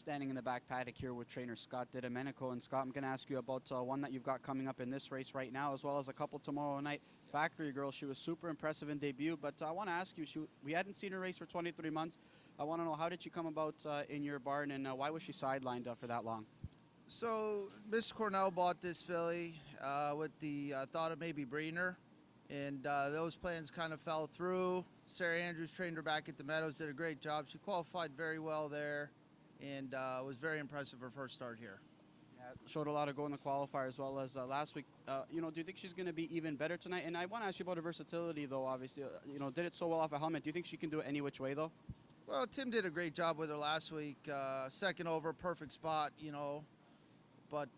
Standing in the back paddock here with trainer Scott DiDomenico. And Scott, I'm going to ask you about one that you've got coming up in this race right now, as well as a couple tomorrow night. Factory Girl, she was super impressive in debut, but I want to ask you, we hadn't seen her race for 23 months. I want to know, how did she come about in your barn, and why was she sidelined for that long? So Miss Cornell bought this filly with the thought of maybe breeding her, and those plans kind of fell through. Sarah Andrews trained her back at the Meadows, did a great job. She qualified very well there, and was very impressive her first start here. Yeah, showed a lot of go in the qualifier as well as last week. Do you think she's going to be even better tonight? And I want to ask you about her versatility, though. Obviously, did it so well off a helmet. Do you think she can do it any which way, though? Well, Tim did a great job with her last week. Second over, perfect spot, but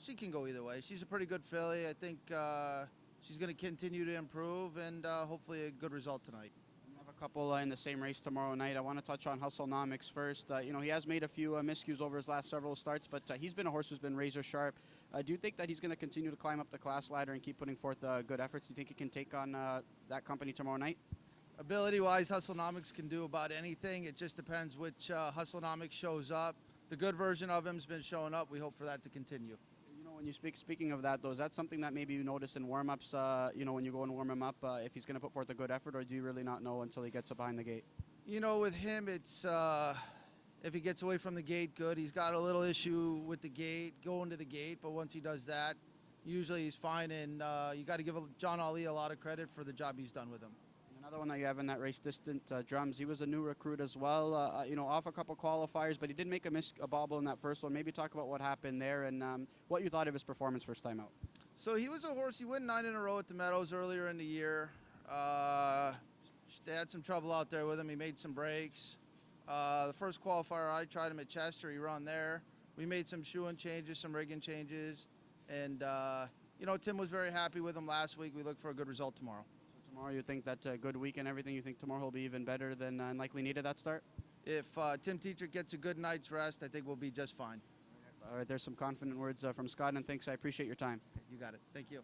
she can go either way. She's a pretty good filly. I think she's going to continue to improve, and hopefully a good result tonight. We have a couple in the same race tomorrow night. I want to touch on Hustlenomics first. He has made a few miscues over his last several starts, but he's been a horse who's been razor sharp. Do you think that he's going to continue to climb up the class ladder and keep putting forth good efforts? Do you think he can take on that company tomorrow night? Ability-wise, Hustlenomics can do about anything. It just depends which Hustlenomics shows up. The good version of him's been showing up. We hope for that to continue. When you speaking of that, though, is that something that maybe you notice in warm-ups, when you go and warm him up, if he's going to put forth a good effort, or do you really not know until he gets up behind the gate? With him, it's if he gets away from the gate, good. He's got a little issue with the gate, going to the gate, but once he does that, usually he's fine, and you got to give John Ali a lot of credit for the job he's done with him. Another one that you have in that race, Distant Drums. He was a new recruit as well, off a couple qualifiers, but he did make a bobble in that first one. Maybe talk about what happened there and what you thought of his performance first time out. So he was a horse. He won 9 in a row at the Meadows earlier in the year. They had some trouble out there with him. He made some breaks. The first qualifier, I tried him at Chester. He ran there. We made some shoeing changes, some rigging changes. And, Tim was very happy with him last week. We look for a good result tomorrow. Tomorrow, you think that good week and everything, you think tomorrow will be even better than likely needed that start? If Tim Teacher gets a good night's rest, I think we'll be just fine. All right, there's some confident words from Scott, and thanks. I appreciate your time. You got it. Thank you.